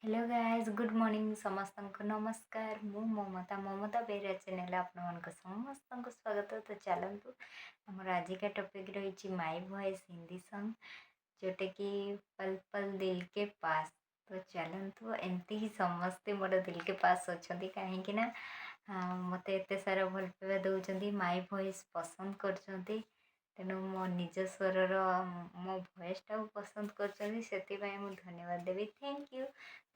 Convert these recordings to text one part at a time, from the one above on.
Hello guys good morning समस्त को नमस्कार मु ममता बेहरा चैनल आपण समस्त को स्वागत। तो चलतु आमर आज का टॉपिक रही माय वॉइस हिंदी सॉन्ग जोटा कि पल पल दिल के पास। तो चलतु एमती ही समस्ते मोर दिल के पास अच्छा कहीं मत एत सारा भल पाइबा दौरान माय वॉइस पसंद कर तेणु मो निज स्वर मो वॉइस टा पसंद कर धन्यवाद देवी थैंक यू।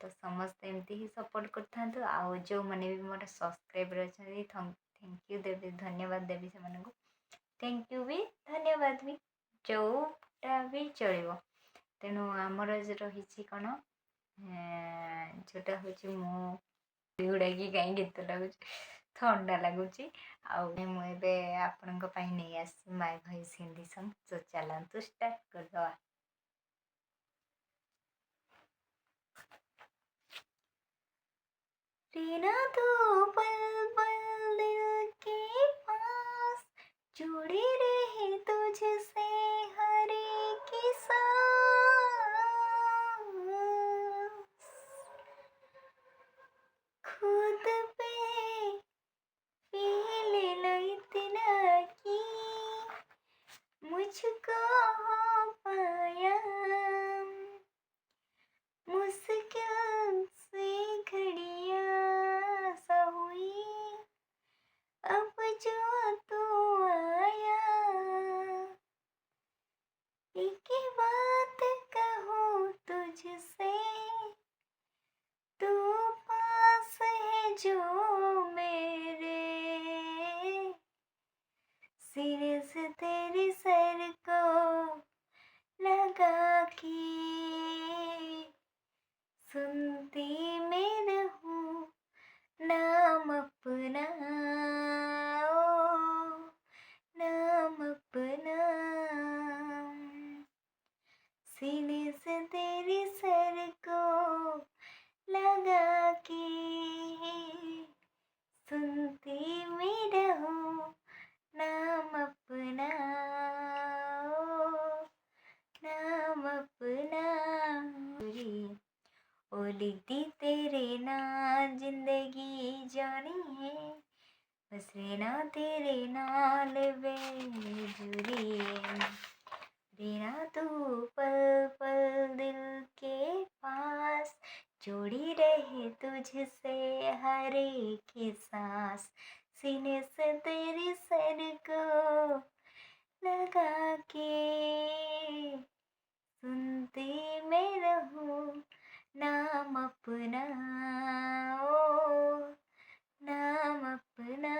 तो समस्त एमती ही सपोर्ट कर आउ जो मैंने भी मोर सब्सक्राइबर अच्छा थैंक यू देवी धन्यवाद देवी से थैंक यू भी धन्यवाद भी जोटा भी चलो। तेणु आमर रही कौन जोटा हूँ मुड़ा कि कहीं गीत लगुच थंडा लगुच मुझे आपण नहीं आस माय वॉइस हिंदी सॉन्ग। तो चलतु स्टार्ट करदवा। रीना तो पल पल दिल के पास जुड़ी रहे तुझसे हर एक सांस। खुद पे फील लो इतना कि मुझको हो पाया मुश्किल से घड़ियां सा हुई अब जो तू आया। एक बात कहूँ तुझसे तू पास है जो मेरे सिर से तेरे सर को लगा के सुनती मैं रहूं नाम अपना ओ नाम अपना। सीने से तेरे सर को लगा के सुनती मैं रहूं नाम अपना ओ नाम अपना। ओ लिखती तेरे ना जिंदगी जानी है बस रहना तेरे नाल वे जुड़ी है। रहना तू पल पल दिल के पास जोड़ी रहे तुझसे हर एक सांस। सीने से तेरे सर को लगा के सुनती मैं रहूं नाम अपना ओ नाम अपना।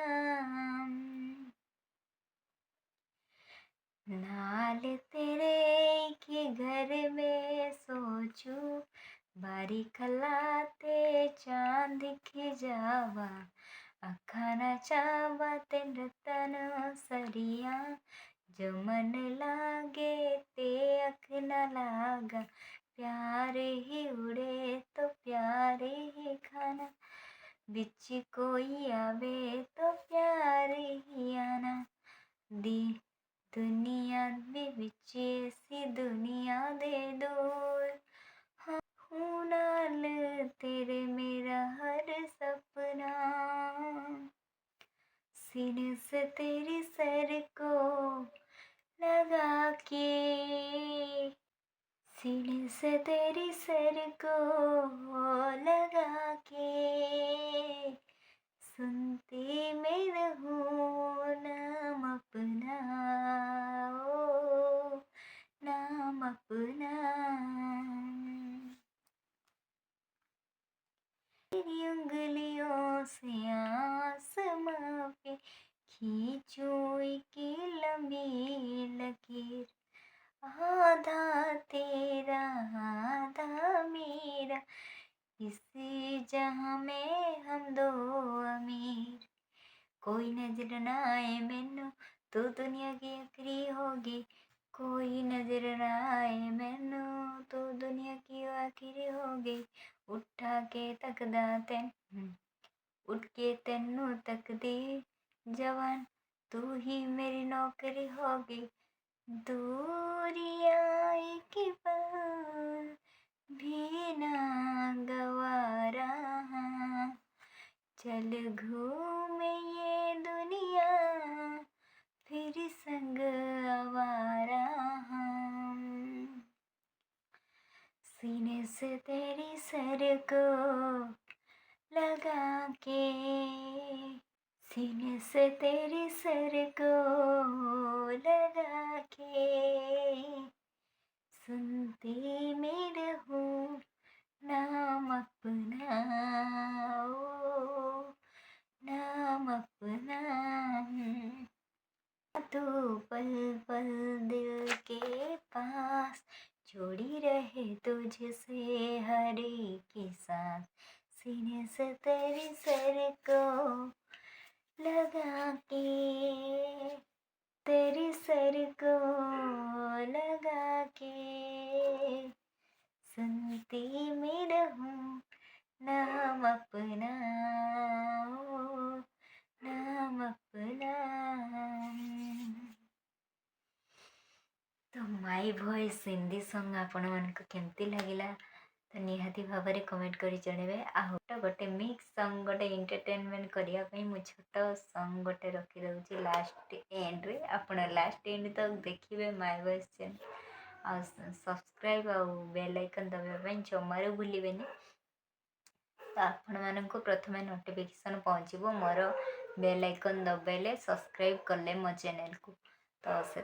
नाल तेरे के घर में सोचूं बारी खलाते चांद दिख जावा अखाना चावा तेन रतन सरिया जो मन लागे ते अख न लागा प्यार ही उड़े तो प्यार ही खाना बिच कोई आवे तो प्यार ही आना दी दुनिया दे बिच सी दुनिया दे दूर हूं नाल तेरे मेरा हर सपना। सीने से तेरे सर को लगा के सीने से तेरे सर को लगा के सुनती मैं रहूं नाम अपना ओ नाम अपना। तेरी उंगलियों से आसमां पे खींचूं एक लंबी लकीर आधा तेरा आधा मेरा इस जहां में हम दो अमीर। कोई नजर ना आए मैनू तो दुनिया की आखिरी होगी कोई नजर ना आए मैनू तो दुनिया की आखिरी होगी। उठा के तकदा तेन उठ के तेनू तकदी जवान तू ही मेरी नौकरी होगी। दूरियां एक पल भी ना गवा चल घूमे ये दुनिया फिर संग आवारा हम। सीने से तेरी सर को लगा के, सीने से तेरी सर को लगा के, सुनती मैं रहूं नाम अपना, ओ नाम अपना। तू पल पल दिल के पास, जोड़ी रहे तुझसे हर एक सांस। सीने से तेरी सर को लगा के, तेरी सर को लगा के, सुनती मैं रहूं नाम अपना, ओ नाम अपना। तो माई भॉइस हिंदी सॉन्ग आपण मानक केमती लगिला तो निहाती भाव कमेंट कर जणवे। आ गोटे मिक्स सॉन्ग गोटे एंटरटेनमेंट करने मुझे छोट सॉन्ग गोटे रखी लास्ट एंड रे। आपण लास्ट एंड तक देखिए माई भॉइस चैनल आ सब्सक्राइब आ बेल आइकन दबाई जमार भूलें। तो आपण मानक प्रथम नोटिफिकेशन पहुँचो मोर बेल आइकन दबाइले सब्सक्राइब कले मो चैनल को। तो से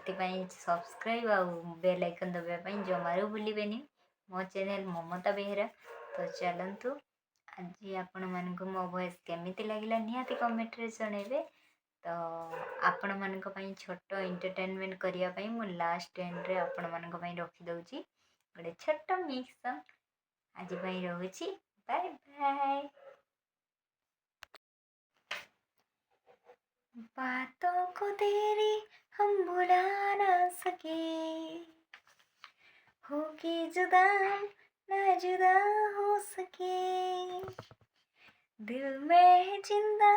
सब्सक्राइब आ बेल आइकन दबाई जमार भूलें मो चैनल ममता बेहेरा। तो चलतु आज आपण मानक मो वॉइस केमिति लगिला निहाती कमेंट रे जणेबे। तो आपण मानक पई छोट एंटरटेनमेंट करिया पई मु लास्ट एंड रे आपण मानक पई रखी दउची गोटे छोट मिक्स आज पई रहूची। Bye bye. बातों को तेरी हम भुला ना सके, होके जुदा ना जुदा हो सके, दिल में है जिंदा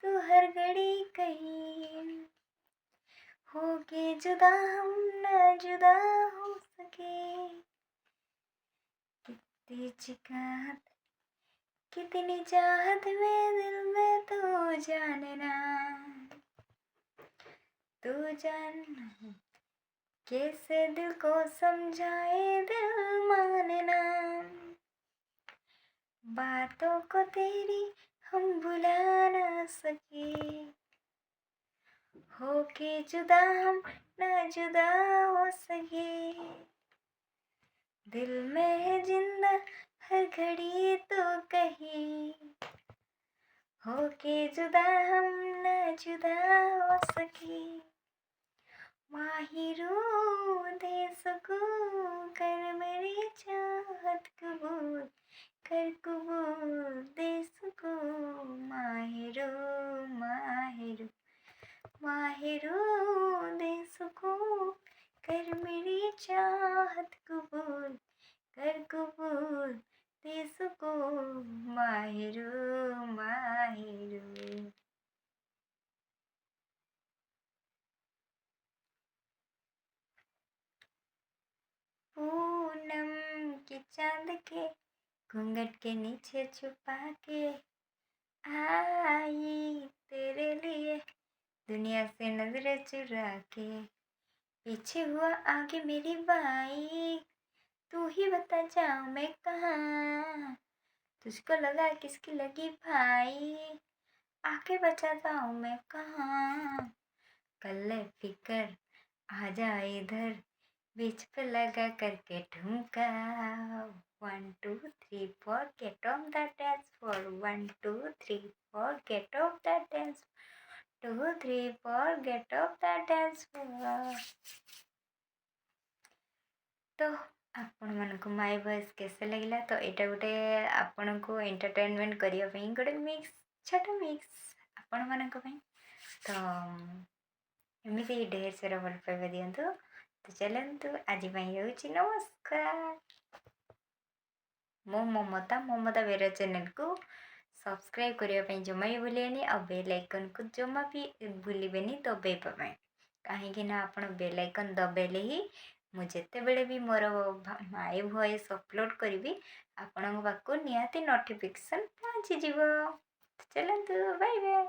तू हर घड़ी कहीं, होके जुदा हम ना जुदा हो सके। कितनी चाहत में दिल में तू जानना, तू जानना कैसे दिल को समझाए दिल मानना। बातों को तेरी हम भुला ना सके, होके जुदा हम ना जुदा हो सके, दिल में है जिंदा हर घड़ी तो कहीं, होके जुदा हम ना जुदा हो सके। माहिरू दे सकूं कर मेरी चाहत कबूल, कर कबूल दे सकूं। माहिरू माहिरू माहिरू दे सकूं कर मेरी चाहत कबूल, कर कबूल दे सकूं। Mahiru Mahiru. पूनम के चांद के घूंघट के नीचे छुपा के आई तेरे लिए दुनिया से नजरें चुरा के, पीछे हुआ आगे मेरी बाई, तू ही बता जाऊं मैं कहाँ, तुझको लगा किसकी लगी भाई, आके बचाता हूँ मैं कहाँ। कल्ले फिकर आ जा इधर बीच पे लगा करके ठुमका, 1 2 3 4 get on the dance floor, 1 2 3 4 get off the dance, 2 3 4 get off the dance floor। तो आपण मानक माय वॉइस कैसे लगिला तो यहाँ गोटे आपण को एंटरटेनमेंट करने गोटे मिक्स छोट मिक्स आपण मानक तो एमती ढेर सारा भल पाइबा दिंतु। तो चलतु आज रोची नमस्कार। मो ममता ममता बेरा चैनल को सब्सक्राइब करने जमा भी भूलेनि आ बेल आइकन को जमा भी भूलेनि दबाइबा कहीं आपण बेल आइकन दबाइले ही मुझे बेले भी मोर माई वॉइस अपलोड करी आपण पाक निहाती नोटिफिकेशन पहुँची। ଚାଲନ୍ତୁ ବାଏ ବାଏ।